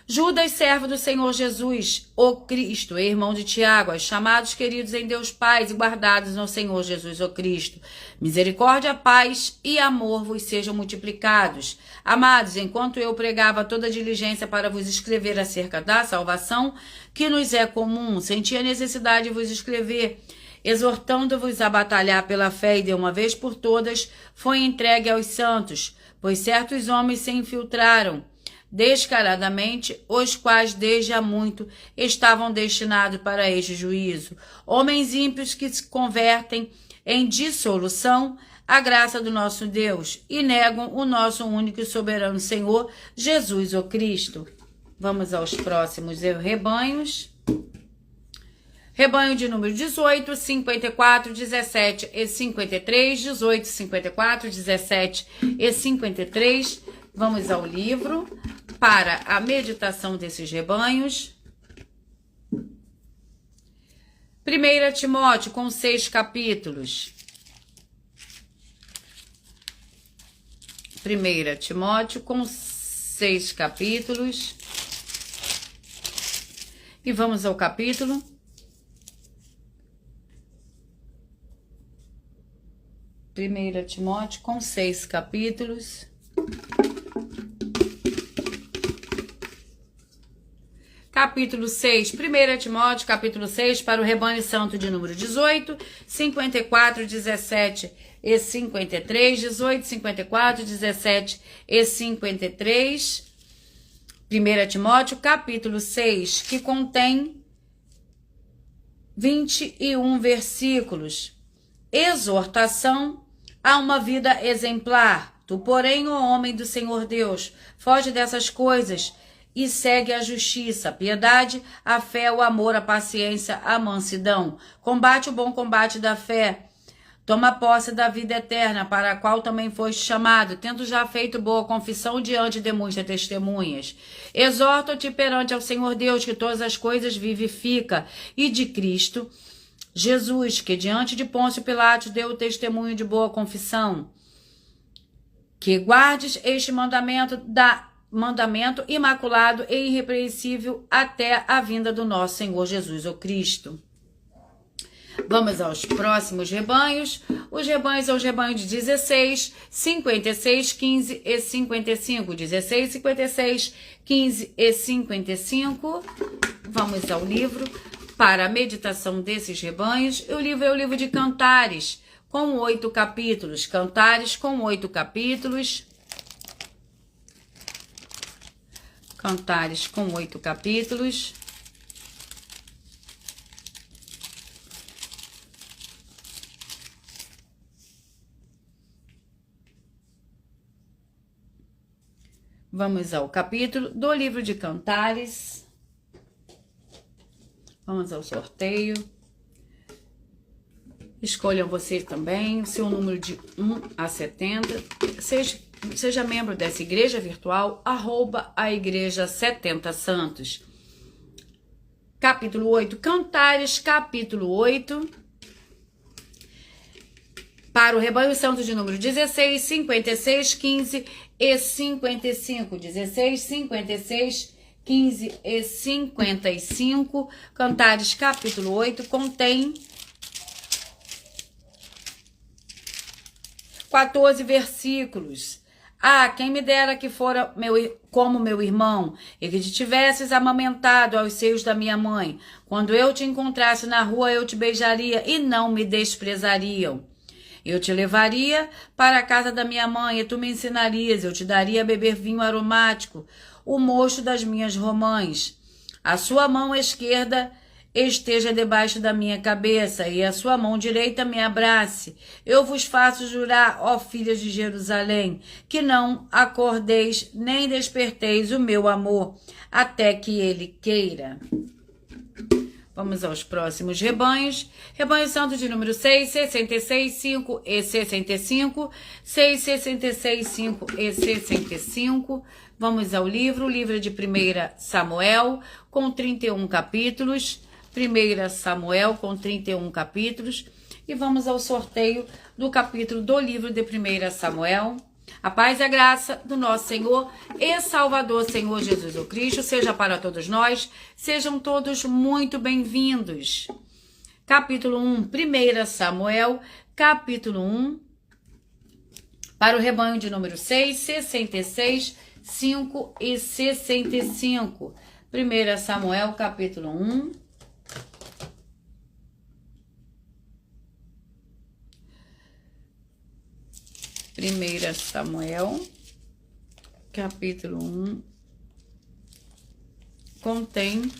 Judas, servo do Senhor Jesus, o Cristo, irmão de Tiago, chamados, queridos em Deus Pai e guardados no Senhor Jesus, o Cristo. Misericórdia, paz e amor vos sejam multiplicados. Amados, enquanto eu pregava toda diligência para vos escrever acerca da salvação, que nos é comum, senti a necessidade de vos escrever, exortando-vos a batalhar pela fé e de uma vez por todas foi entregue aos santos, pois certos homens se infiltraram descaradamente, os quais desde há muito estavam destinados para este juízo. Homens ímpios que se convertem em dissolução a graça do nosso Deus e negam o nosso único e soberano Senhor, Jesus o Cristo. Vamos aos próximos rebanhos. Rebanho de número 18, 54, 17 e 53, 18, 54, 17 e 53. Vamos ao livro para a meditação desses rebanhos. 1 Timóteo com 6 capítulos. 1 Timóteo com 6 capítulos. E vamos ao capítulo 1 Timóteo com 6 capítulos. Capítulo 6, 1 Timóteo, capítulo 6, para o rebanho santo de número 18, 54, 17 e 53, 18, 54, 17 e 53. 1 Timóteo, capítulo 6, que contém 21 versículos. Exortação a uma vida exemplar. Tu, porém, ó homem do Senhor Deus, foge dessas coisas e segue a justiça, a piedade, a fé, o amor, a paciência, a mansidão. Combate o bom combate da fé. Toma posse da vida eterna, para a qual também foste chamado, tendo já feito boa confissão diante de muitas testemunhas. Exorto-te perante ao Senhor Deus, que todas as coisas vivifica, e de Cristo Jesus, que diante de Pôncio Pilatos deu o testemunho de boa confissão, que guardes este mandamento imaculado e irrepreensível até a vinda do nosso Senhor Jesus o Cristo. Vamos aos próximos rebanhos. Os rebanhos são os rebanhos de 16, 56, 15 e 55. 16, 56, 15 e 55. Vamos ao livro para a meditação desses rebanhos. O livro é o livro de Cantares, com 8 capítulos. Cantares com 8 capítulos. Cantares com 8 capítulos. Vamos ao capítulo do livro de Cantares. Vamos ao sorteio. Escolham vocês também o seu número de 1 a 70. seja membro dessa igreja virtual, @a igreja 70 Santos. Capítulo 8, Cantares, capítulo 8, para o rebanho santo de número 16, 56, 15 e 55. 16, 56, 15 e 55. Cantares, capítulo 8, contém 14 versículos. Ah, quem me dera que fora como meu irmão, e que te tivesses amamentado aos seios da minha mãe. Quando eu te encontrasse na rua, eu te beijaria e não me desprezariam. Eu te levaria para a casa da minha mãe e tu me ensinarias. Eu te daria a beber vinho aromático, o mosto das minhas romãs. A sua mão esquerda esteja debaixo da minha cabeça e a sua mão direita me abrace. Eu vos faço jurar, ó filhas de Jerusalém, que não acordeis nem desperteis o meu amor, até que ele queira. Vamos aos próximos rebanhos. Rebanho santo de número 6, 66, 5 e 65. 6, 66, 5 e 65. Vamos ao livro. O livro de 1 Samuel, com 31 capítulos. 1 Samuel, com 31 capítulos. E vamos ao sorteio do capítulo do livro de 1 Samuel. A paz e a graça do nosso Senhor e Salvador, Senhor Jesus o Cristo, seja para todos nós. Sejam todos muito bem-vindos. Capítulo 1, 1 Samuel, capítulo 1, para o rebanho de número 6, 66, 5 e 65. 1 Samuel, capítulo 1. Primeira Samuel, capítulo 1, contém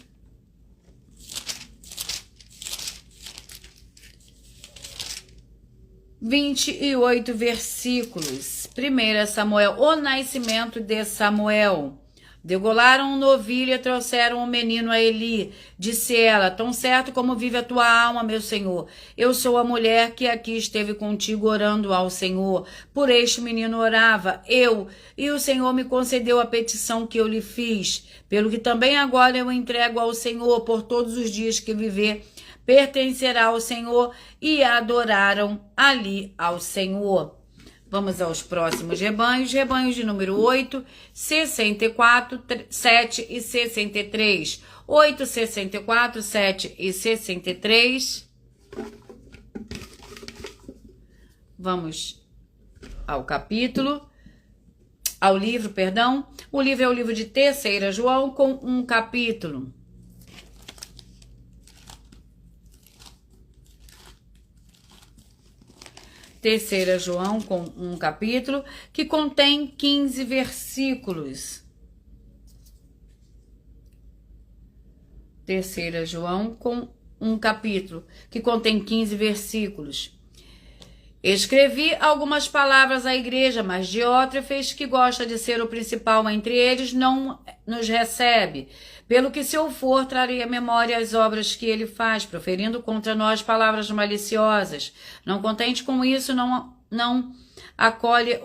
28 versículos. 1 Samuel, o nascimento de Samuel. Degolaram um novilho e trouxeram um menino a Eli. Disse ela, tão certo como vive a tua alma, meu Senhor. Eu sou a mulher que aqui esteve contigo orando ao Senhor. Por este menino orava eu, e o Senhor me concedeu a petição que eu lhe fiz. Pelo que também agora eu entrego ao Senhor por todos os dias que viver. Pertencerá ao Senhor, e adoraram ali ao Senhor. Vamos aos próximos rebanhos. Rebanhos de número 8, 64, 7 e 63. 8, 64, 7 e 63. Vamos ao capítulo, ao livro, perdão. O livro é o livro de 3 João, com um capítulo. 3 João, com um capítulo, que contém 15 versículos. 3 João, com um capítulo, que contém 15 versículos. Escrevi algumas palavras à igreja, mas Diótrefes, que gosta de ser o principal entre eles, não nos recebe. Pelo que, se eu for, trarei à memória as obras que ele faz, proferindo contra nós palavras maliciosas. Não contente com isso, não acolhe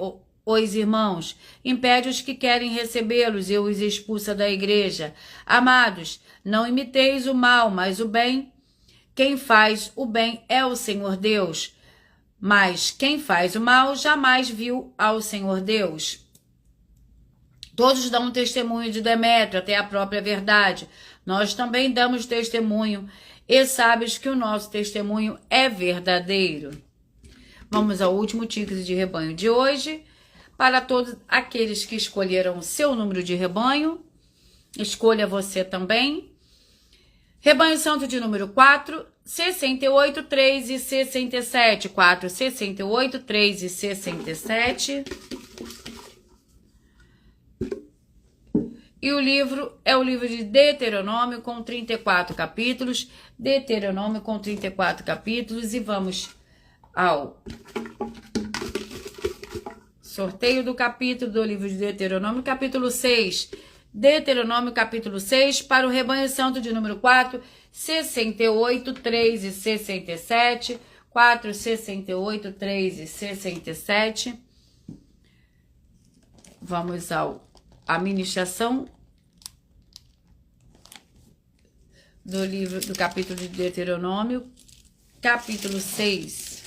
os irmãos, impede os que querem recebê-los e os expulsa da igreja. Amados, não imiteis o mal, mas o bem. Quem faz o bem é o Senhor Deus, mas quem faz o mal jamais viu ao Senhor Deus. Todos dão testemunho de Demétrio, até a própria verdade. Nós também damos testemunho, e sabes que o nosso testemunho é verdadeiro. Vamos ao último tigre de rebanho de hoje. Para todos aqueles que escolheram o seu número de rebanho, escolha você também. Rebanho santo de número 4, 68, 3 e 67. 4, 68, 3 e 67. E o livro é o livro de Deuteronômio, com 34 capítulos. Deuteronômio, com 34 capítulos. E vamos ao sorteio do capítulo do livro de Deuteronômio, capítulo 6. Deuteronômio, capítulo 6, para o rebanho santo de número 4, 68, 3 e 67. 4, 68, 3 e 67. Vamos à ministração do livro do capítulo de Deuteronômio, capítulo 6.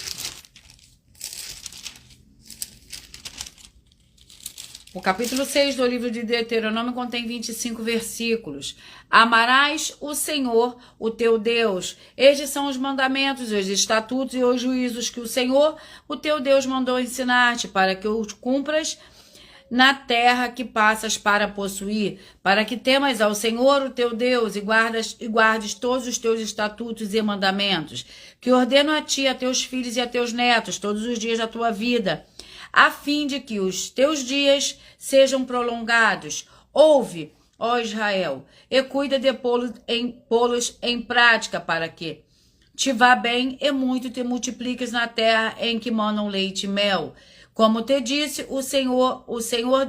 O capítulo 6 do livro de Deuteronômio contém 25 versículos. Amarás o Senhor, o teu Deus. Estes são os mandamentos, os estatutos e os juízos que o Senhor, o teu Deus, mandou ensinar-te, para que os cumpras na terra que passas para possuir, para que temas ao Senhor, o teu Deus, e guardes todos os teus estatutos e mandamentos, que ordeno a ti, a teus filhos e a teus netos, todos os dias da tua vida, a fim de que os teus dias sejam prolongados. Ouve, ó Israel, e cuida de pô-los em prática, para que te vá bem e muito te multipliques na terra em que manam leite e mel. Como te disse o Senhor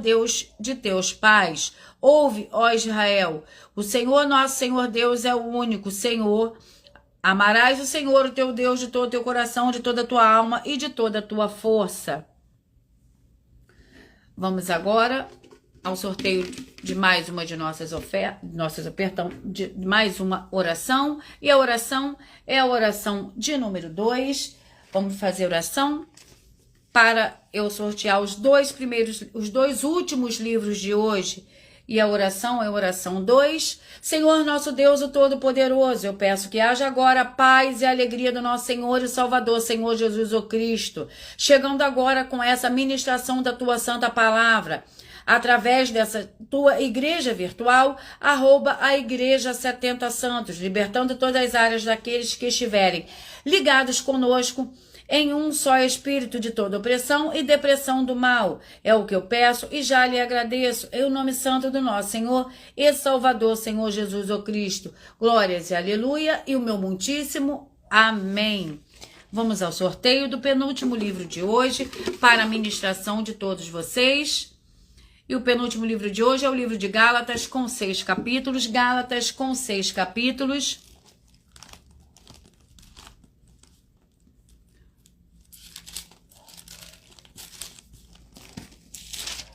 Deus de teus pais. Ouve, ó Israel, o Senhor nosso Senhor Deus é o único Senhor. Amarás o Senhor, o teu Deus, de todo o teu coração, de toda a tua alma e de toda a tua força. Vamos agora ao sorteio de mais uma de mais uma oração. E a oração é a oração de número 2. Vamos fazer oração para eu sortear os dois últimos livros de hoje. E a oração é a oração 2. Senhor nosso Deus, o Todo-Poderoso, eu peço que haja agora a paz e a alegria do nosso Senhor e Salvador, Senhor Jesus o Cristo, chegando agora com essa ministração da tua santa palavra, através dessa tua igreja virtual, @ Igreja 70 Santos, libertando todas as áreas daqueles que estiverem ligados conosco, em um só espírito de toda opressão e depressão do mal. É o que eu peço e já lhe agradeço, em o nome santo do nosso Senhor e Salvador, Senhor Jesus o Cristo. Glórias e aleluia, e o meu muitíssimo amém. Vamos ao sorteio do penúltimo livro de hoje, para a ministração de todos vocês. E o penúltimo livro de hoje é o livro de Gálatas, com 6 capítulos. Gálatas com 6 capítulos.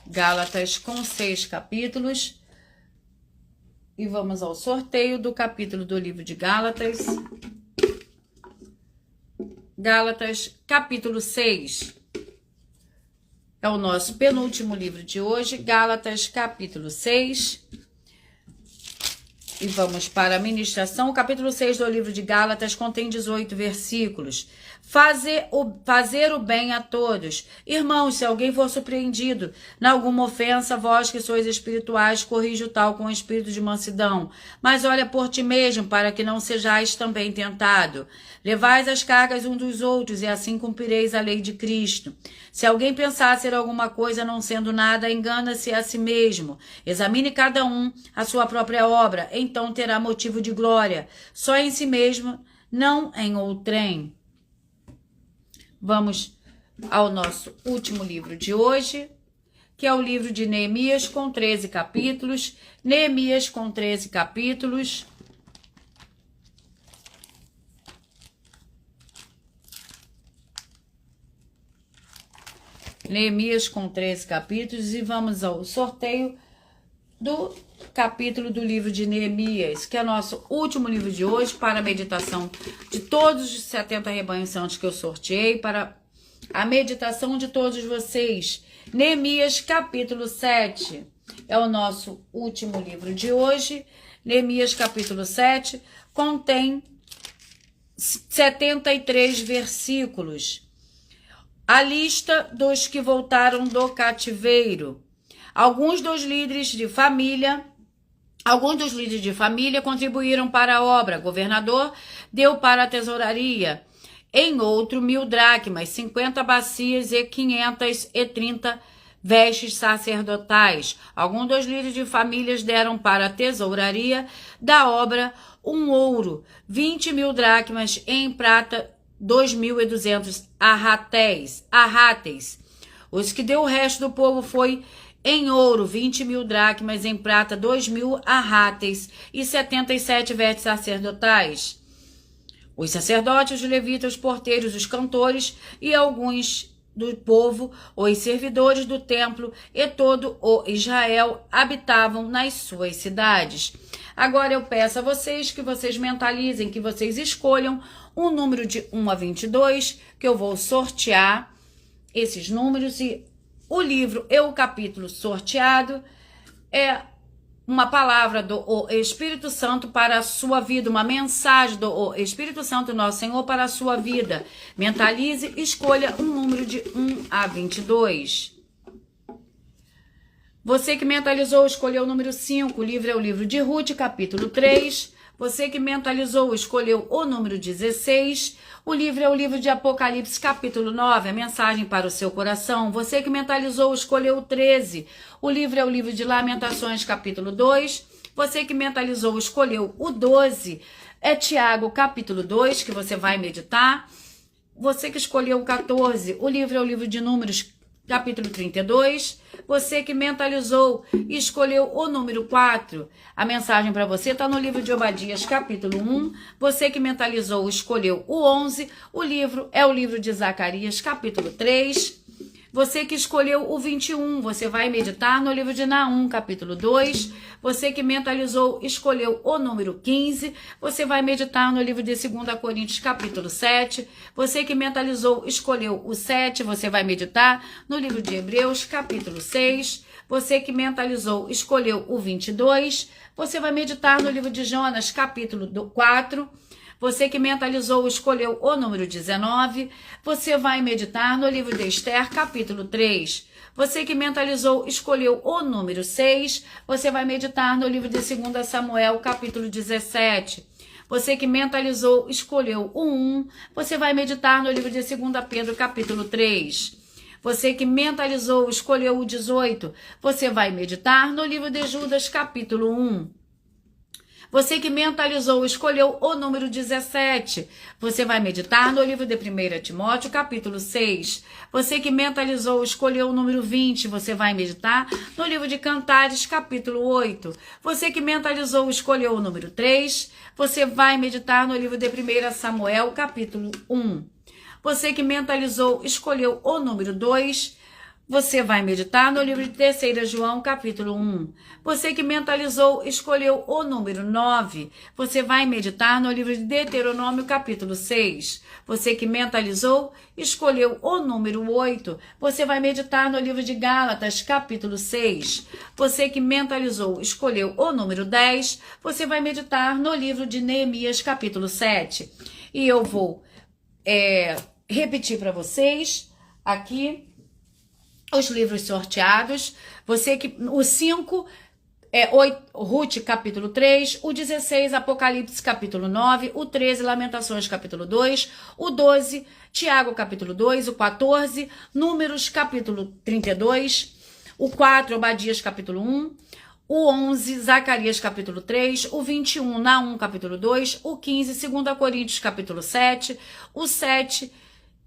Gálatas com 6 capítulos. E vamos ao sorteio do capítulo do livro de Gálatas. Gálatas, capítulo 6. É o nosso penúltimo livro de hoje. Gálatas, capítulo 6. E vamos para a ministração. O capítulo 6 do livro de Gálatas contém 18 versículos. Fazer o bem a todos. Irmãos, se alguém for surpreendido em alguma ofensa, vós que sois espirituais, corrija o tal com espírito de mansidão. Mas olha por ti mesmo, para que não sejais também tentado. Levais as cargas uns dos outros, e assim cumprireis a lei de Cristo. Se alguém pensar ser alguma coisa não sendo nada, engana-se a si mesmo. Examine cada um a sua própria obra, então terá motivo de glória, só em si mesmo, não em outrem. Vamos ao nosso último livro de hoje, que é o livro de Neemias, com 13 capítulos. Neemias com 13 capítulos. Neemias com 13 capítulos. E vamos ao sorteio do capítulo do livro de Neemias, que é o nosso último livro de hoje, para a meditação de todos os 70 rebanhos santos que eu sorteei, para a meditação de todos vocês. Neemias, capítulo 7, é o nosso último livro de hoje. Neemias, capítulo 7, contém 73 versículos. A lista dos que voltaram do cativeiro. Alguns dos líderes de família contribuíram para a obra. Governador deu para a tesouraria, em outro 1.000 dracmas, 50 bacias e 530 vestes sacerdotais. Alguns dos líderes de famílias deram para a tesouraria da obra um ouro, 20.000 dracmas, em prata 2.200 arráteis. Os que deu o resto do povo foi em ouro 20.000 dracmas, em prata 2.000 arráteis e 77 vestes sacerdotais. Os sacerdotes, os levitas, os porteiros, os cantores e alguns do povo, os servidores do templo e todo o Israel habitavam nas suas cidades. Agora eu peço a vocês que vocês mentalizem, que vocês escolham um número de 1 a 22, que eu vou sortear esses números, e o livro e o capítulo sorteado é uma palavra do Espírito Santo para a sua vida, uma mensagem do Espírito Santo, nosso Senhor, para a sua vida. Mentalize, escolha um número de 1 a 22. Você que mentalizou, escolheu o número 5, o livro é o livro de Ruth, capítulo 3. Você que mentalizou, escolheu o número 16. O livro é o livro de Apocalipse, capítulo 9, a mensagem para o seu coração. Você que mentalizou, escolheu o 13. O livro é o livro de Lamentações, capítulo 2. Você que mentalizou, escolheu o 12. É Tiago, capítulo 2, que você vai meditar. Você que escolheu o 14. O livro é o livro de Números, capítulo 32. Você que mentalizou e escolheu o número 4, a mensagem para você está no livro de Obadias, capítulo 1. Você que mentalizou escolheu o 11, o livro é o livro de Zacarias, capítulo 3. Você que escolheu o 21, você vai meditar no livro de Naum, capítulo 2. Você que mentalizou, escolheu o número 15, você vai meditar no livro de 2 Coríntios, capítulo 7. Você que mentalizou, escolheu o 7, você vai meditar no livro de Hebreus, capítulo 6. Você que mentalizou, escolheu o 22, você vai meditar no livro de Jonas, capítulo 4. Você que mentalizou, escolheu o número 19, você vai meditar no livro de Esther, capítulo 3. Você que mentalizou, escolheu o número 6, você vai meditar no livro de 2 Samuel, capítulo 17. Você que mentalizou, escolheu o 1, você vai meditar no livro de 2 Pedro, capítulo 3. Você que mentalizou, escolheu o 18, você vai meditar no livro de Judas, capítulo 1. Você que mentalizou, escolheu o número 17. Você vai meditar no livro de 1 Timóteo, capítulo 6. Você que mentalizou, escolheu o número 20. Você vai meditar no livro de Cantares, capítulo 8. Você que mentalizou, escolheu o número 3. Você vai meditar no livro de 1 Samuel, capítulo 1. Você que mentalizou, escolheu o número 2. Você vai meditar no livro de 3 João, capítulo 1. Você que mentalizou, escolheu o número 9. Você vai meditar no livro de Deuteronômio, capítulo 6. Você que mentalizou, escolheu o número 8. Você vai meditar no livro de Gálatas, capítulo 6. Você que mentalizou, escolheu o número 10. Você vai meditar no livro de Neemias, capítulo 7. E eu vou repetir para vocês aqui os livros sorteados. Você que o 5 é Ruth, capítulo 3, o 16, Apocalipse, capítulo 9, o 13, Lamentações, capítulo 2, o 12, Tiago, capítulo 2, o 14, Números, capítulo 32, o 4, Obadias, capítulo 1, o 11, Zacarias, capítulo 3, o 21, Naum, capítulo 2, o 15, 2 Coríntios, capítulo 7, o 7,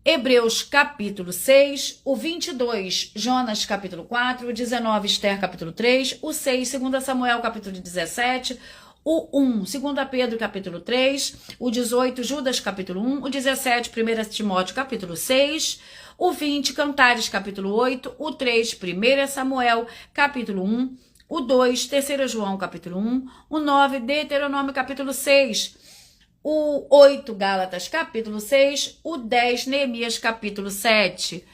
Hebreus, capítulo 6, o 22, Jonas, capítulo 4, o 19, Esther, capítulo 3, o 6, 2 Samuel, capítulo 17, o 1, 2 Pedro, capítulo 3, o 18, Judas, capítulo 1, o 17, 1 Timóteo, capítulo 6, o 20, Cantares, capítulo 8, o 3, 1 Samuel, capítulo 1, o 2, 3 João, capítulo 1, o 9, Deuteronômio, capítulo 6, o 8, Gálatas, capítulo 6, o 10, Neemias, capítulo 7.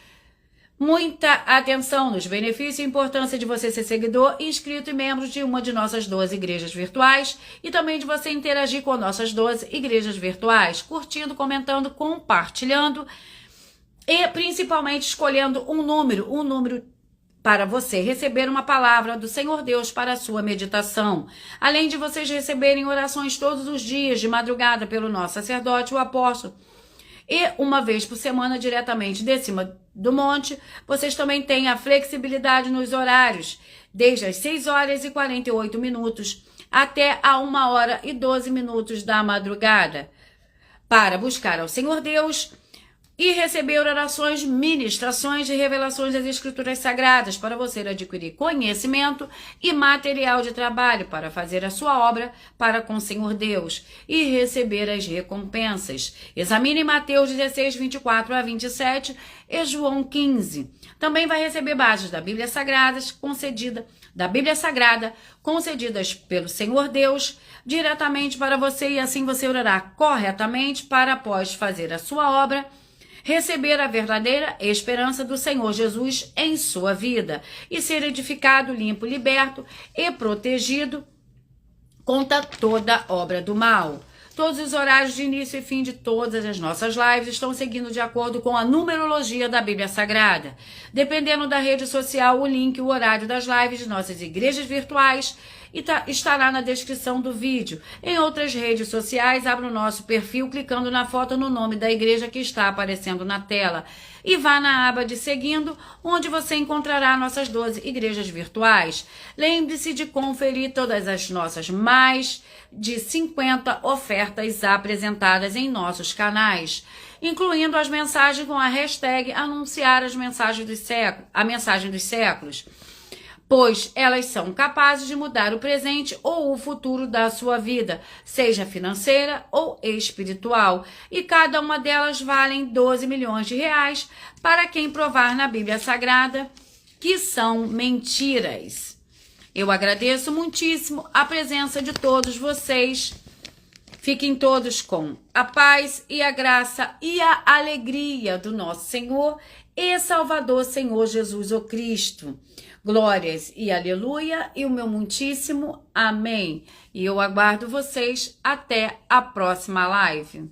Muita atenção nos benefícios e importância de você ser seguidor, inscrito e membro de uma de nossas 12 igrejas virtuais e também de você interagir com nossas 12 igrejas virtuais, curtindo, comentando, compartilhando e principalmente escolhendo um número para você receber uma palavra do Senhor Deus para a sua meditação. Além de vocês receberem orações todos os dias, de madrugada, pelo nosso sacerdote, o apóstolo, e uma vez por semana, diretamente de cima do monte, vocês também têm a flexibilidade nos horários, desde as 6 horas e 48 minutos até a 1 hora e 12 minutos da madrugada, para buscar ao Senhor Deus e receber orações, ministrações e revelações das Escrituras Sagradas para você adquirir conhecimento e material de trabalho para fazer a sua obra para com o Senhor Deus e receber as recompensas. Examine Mateus 16, 24 a 27 e João 15. Também vai receber bases da Bíblia Sagrada concedidas pelo Senhor Deus diretamente para você, e assim você orará corretamente para, após fazer a sua obra, receber a verdadeira esperança do Senhor Jesus em sua vida e ser edificado, limpo, liberto e protegido contra toda obra do mal. Todos os horários de início e fim de todas as nossas lives estão seguindo de acordo com a numerologia da Bíblia Sagrada. Dependendo da rede social, o link e o horário das lives de nossas igrejas virtuais estará na descrição do vídeo. Em outras redes sociais, abra o nosso perfil clicando na foto no nome da igreja que está aparecendo na tela e vá na aba de seguindo, onde você encontrará nossas 12 igrejas virtuais. Lembre-se de conferir todas as nossas mais de 50 ofertas apresentadas em nossos canais, incluindo as mensagens com a hashtag anunciar as mensagens dos séculos, a mensagem dos séculos, pois elas são capazes de mudar o presente ou o futuro da sua vida, seja financeira ou espiritual, e cada uma delas valem 12 milhões de reais para quem provar na Bíblia Sagrada que são mentiras. Eu agradeço muitíssimo a presença de todos vocês. Fiquem todos com a paz e a graça e a alegria do nosso Senhor e Salvador Senhor Jesus o Cristo. Glórias e aleluia e o meu muitíssimo amém. E eu aguardo vocês até a próxima live.